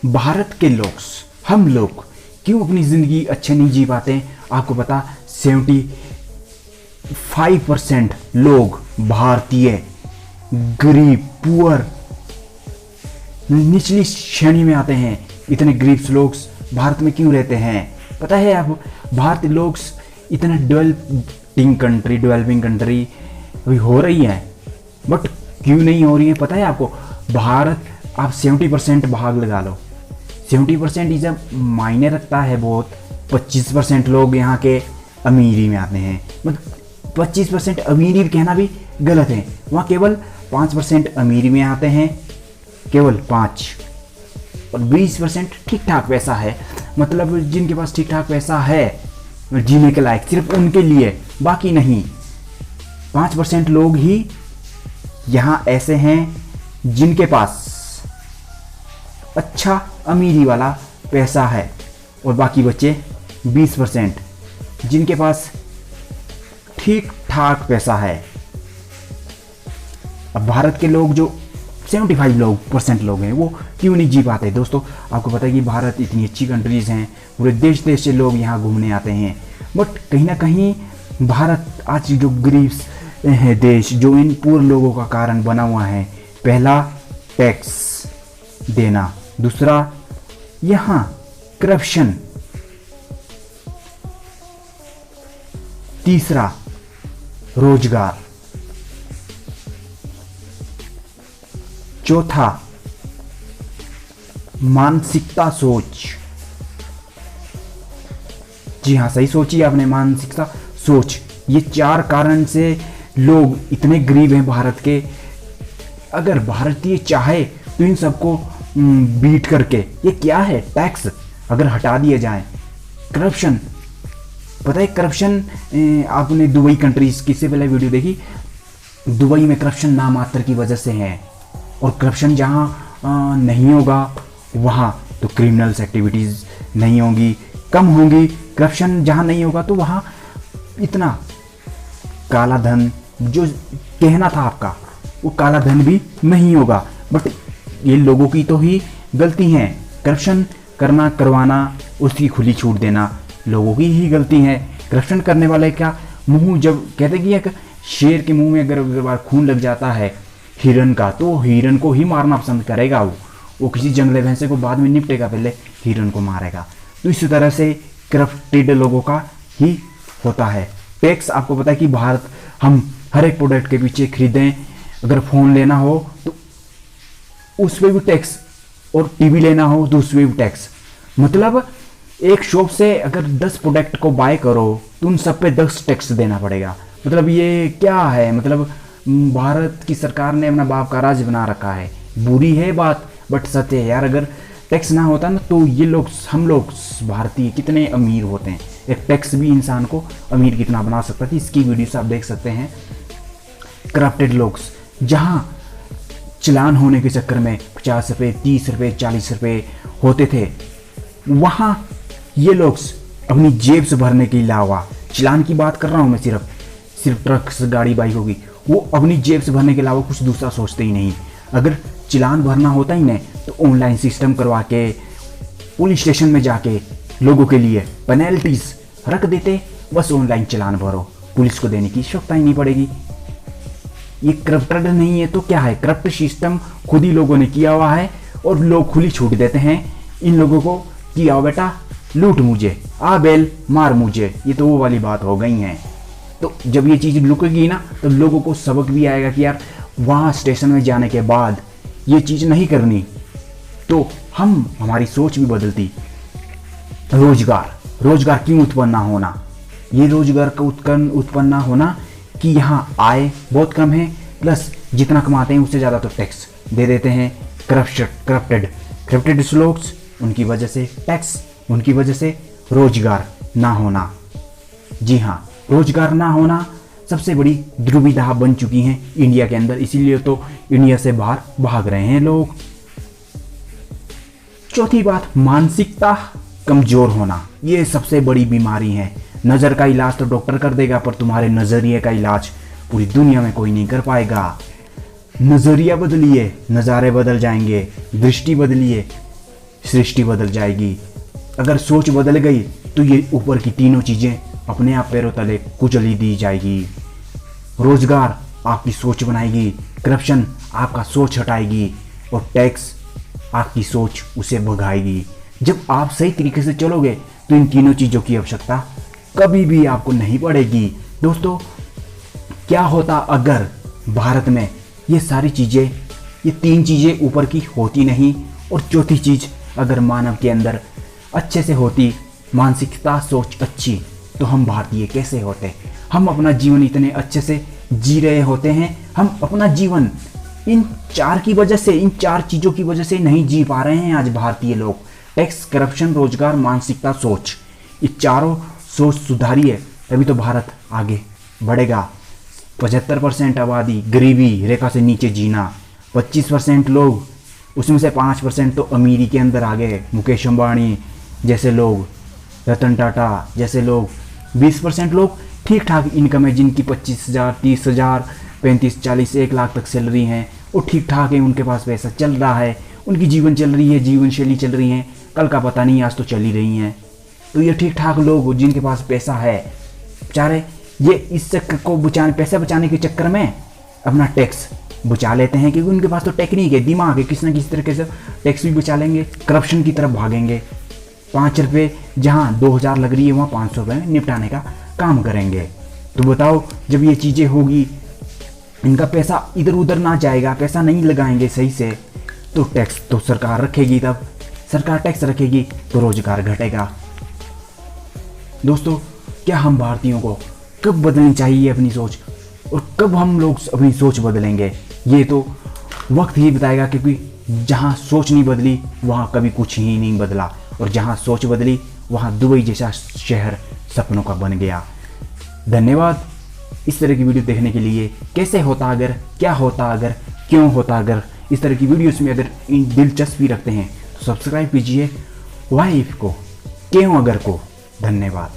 भारत के लोग, हम लोग क्यों अपनी ज़िंदगी अच्छे नहीं जी पाते? आपको पता 75% लोग भारतीय गरीब, पुअर, निचली श्रेणी में आते हैं। इतने गरीब लोग भारत में क्यों रहते हैं? पता है आप, भारतीय लोग इतने डेवलपिंग कंट्री अभी हो रही है, बट क्यों नहीं हो रही है पता है आपको? भारत, आप 70% भाग लगा लो, 70% ही जब मायने रखता है बहुत। 25% लोग यहाँ के अमीरी में आते हैं, मतलब 25% अमीरी कहना भी गलत है, वहाँ केवल 5% अमीरी में आते हैं, केवल 5, और 20% ठीक ठाक पैसा है, मतलब जिनके पास ठीक ठाक पैसा है जीने के लायक, सिर्फ उनके लिए, बाकी नहीं। 5% लोग ही यहाँ ऐसे हैं जिनके पास अच्छा अमीरी वाला पैसा है, और बाकी बच्चे 20% जिनके पास ठीक ठाक पैसा है। अब भारत के लोग जो 75% लोग हैं वो क्यों नहीं जी पाते? दोस्तों आपको पता है कि भारत इतनी अच्छी कंट्रीज़ हैं, पूरे देश देश से लोग यहाँ घूमने आते हैं, बट कहीं ना कहीं भारत आज जो गरीब है देश, जो इन पूर्व लोगों का कारण बना हुआ है। पहला टैक्स देना, दूसरा यहाँ करप्शन, तीसरा रोजगार, चौथा मानसिकता सोच। जी हाँ, सही सोची आपने, मानसिकता सोच। ये 4 कारण से लोग इतने गरीब हैं भारत के। अगर भारतीय चाहे तो इन सबको बीट करके, ये क्या है, टैक्स अगर हटा दिए जाए, करप्शन, पता है करप्शन, आपने दुबई कंट्रीज की से पहले वीडियो देखी, दुबई में करप्शन नामात्र की वजह से है, और करप्शन जहाँ नहीं होगा वहाँ तो क्रिमिनल्स एक्टिविटीज़ नहीं होंगी, कम होंगी। करप्शन जहाँ नहीं होगा तो वहाँ इतना काला धन, जो कहना था आपका, वो काला धन भी नहीं होगा। बट ये लोगों की तो ही गलती है, करप्शन करना, करवाना, उसकी खुली छूट देना लोगों की ही गलती है। करप्शन करने वाले का मुंह, जब कहते कि एक शेर के मुंह में अगर बार खून लग जाता है हिरन का, तो हिरन को ही मारना पसंद करेगा। वो किसी जंगले भैंसे को बाद में निपटेगा, पहले हिरन को मारेगा। तो इसी तरह से करप्टेड लोगों का ही होता है। टैक्स, आपको पता है कि भारत, हम हर एक प्रोडक्ट के पीछे खरीदें, अगर फ़ोन लेना हो तो उस पर भी टैक्स, और टीवी लेना हो तो उस पर भी टैक्स। मतलब एक शॉप से अगर 10 प्रोडक्ट को बाय करो तो उन सब पे 10 टैक्स देना पड़ेगा। मतलब ये क्या है? मतलब भारत की सरकार ने अपना बाप का राज बना रखा है। बुरी है बात, बट सत्य है यार। अगर टैक्स ना होता ना तो ये लोग, हम लोग भारतीय कितने अमीर होते हैं। एक टैक्स भी इंसान को अमीर कितना बना सकता था, इसकी वीडियो से आप देख सकते हैं। करप्टेड लोग, जहाँ चलान होने के चक्कर में 50 रुपये, 30 रुपये, 40 रुपये होते थे, वहाँ ये लोग अपनी जेब से भरने के अलावा, चलान की बात कर रहा हूँ मैं, सिर्फ ट्रक, गाड़ी, बाइकों की, वो अपनी जेब से भरने के अलावा कुछ दूसरा सोचते ही नहीं। अगर चलान भरना होता ही नहीं तो ऑनलाइन सिस्टम करवा के, पुलिस स्टेशन में जाके लोगों के लिए पेनल्टीज रख देते, बस ऑनलाइन चलान भरो, पुलिस को देने की आवश्यकता ही नहीं पड़ेगी। ये करप्टेड नहीं है तो क्या है? करप्ट सिस्टम खुद ही लोगों ने किया हुआ है, और लोग खुली छूट देते हैं इन लोगों को कि आओ बेटा लूट मुझे, आ बेल मार मुझे। ये तो वो वाली बात हो गई है। तो जब ये चीज़ लुकेगी ना तो लोगों को सबक भी आएगा कि यार वहाँ स्टेशन में जाने के बाद ये चीज़ नहीं करनी, तो हमारी सोच भी बदलती। रोजगार क्यों उत्पन्न ना होना? ये रोजगार का उत्पन्न ना होना कि यहाँ आय बहुत कम है, प्लस जितना कमाते हैं उससे ज़्यादा तो टैक्स दे देते हैं। करप्टेड लोग, उनकी वजह से टैक्स, उनकी वजह से रोजगार ना होना। जी हाँ, रोजगार ना होना सबसे बड़ी दुविधा बन चुकी है इंडिया के अंदर, इसीलिए तो इंडिया से बाहर भाग रहे हैं लोग। चौथी बात, मानसिकता कमजोर होना। ये सबसे बड़ी बीमारी है। नज़र का इलाज तो डॉक्टर कर देगा, पर तुम्हारे नज़रिए का इलाज पूरी दुनिया में कोई नहीं कर पाएगा। नज़रिया बदलिए, नज़ारे बदल जाएंगे। दृष्टि बदलिए, सृष्टि बदल जाएगी। अगर सोच बदल गई तो ये ऊपर की तीनों चीज़ें अपने आप पैरों तले कुचली दी जाएगी। रोजगार आपकी सोच बनाएगी, करप्शन आपका सोच हटाएगी और टैक्स आपकी सोच उसे भगाएगी। जब आप सही तरीके से चलोगे तो इन तीनों चीज़ों की आवश्यकता कभी भी आपको नहीं पड़ेगी। दोस्तों, क्या होता अगर भारत में ये सारी चीज़ें, ये तीन चीज़ें ऊपर की होती नहीं और चौथी चीज़ अगर मानव के अंदर अच्छे से होती, मानसिकता सोच अच्छी, तो हम भारतीय कैसे होते? हम अपना जीवन इतने अच्छे से जी रहे होते हैं। हम अपना जीवन इन चार की वजह से, इन चार चीज़ों की वजह से नहीं जी पा रहे हैं आज भारतीय लोग। टैक्स, करप्शन, रोजगार, मानसिकता, सोच, ये चारों सोच सुधारिए तभी तो भारत आगे बढ़ेगा। 75% आबादी गरीबी रेखा से नीचे जीना, 25% लोग, उसमें से 5% तो अमीरी के अंदर आ गए, मुकेश अंबानी जैसे लोग, रतन टाटा जैसे लोग। 20% लोग ठीक ठाक इनकम है, जिनकी 25,000, 30,000, 35, 40, 1 लाख तक सैलरी हैं, वो ठीक ठाक है, उनके पास पैसा चल रहा है, उनकी जीवन चल रही है, जीवन शैली चल रही है, कल का पता नहीं, आज तो चल ही रही हैं। तो ये ठीक ठाक लोग जिनके पास पैसा है, बेचारे ये इस चक्कर को पैसा बचाने के चक्कर में अपना टैक्स बचा लेते हैं, क्योंकि उनके पास तो टेक्निक है, दिमाग है, किसी न किसी तरीके से टैक्स भी बचा लेंगे, करप्शन की तरफ भागेंगे। 5 रुपये जहाँ 2,000 लग रही है वहाँ 500 रुपये में निपटाने का काम करेंगे। तो बताओ, जब ये चीज़ें होगी, इनका पैसा इधर उधर ना जाएगा, पैसा नहीं लगाएंगे सही से, तो टैक्स तो सरकार रखेगी, तब सरकार टैक्स रखेगी तो रोजगार घटेगा। दोस्तों, क्या हम भारतीयों को कब बदलनी चाहिए अपनी सोच, और कब हम लोग अपनी सोच बदलेंगे, ये तो वक्त ही बताएगा। क्योंकि जहाँ सोच नहीं बदली वहाँ कभी कुछ ही नहीं बदला, और जहाँ सोच बदली वहाँ दुबई जैसा शहर सपनों का बन गया। धन्यवाद इस तरह की वीडियो देखने के लिए। कैसे होता अगर, क्या होता अगर, क्यों होता अगर, इस तरह की वीडियोस में अगर दिलचस्पी रखते हैं तो सब्सक्राइब कीजिए वाई इफ को, क्यों अगर को। धन्यवाद।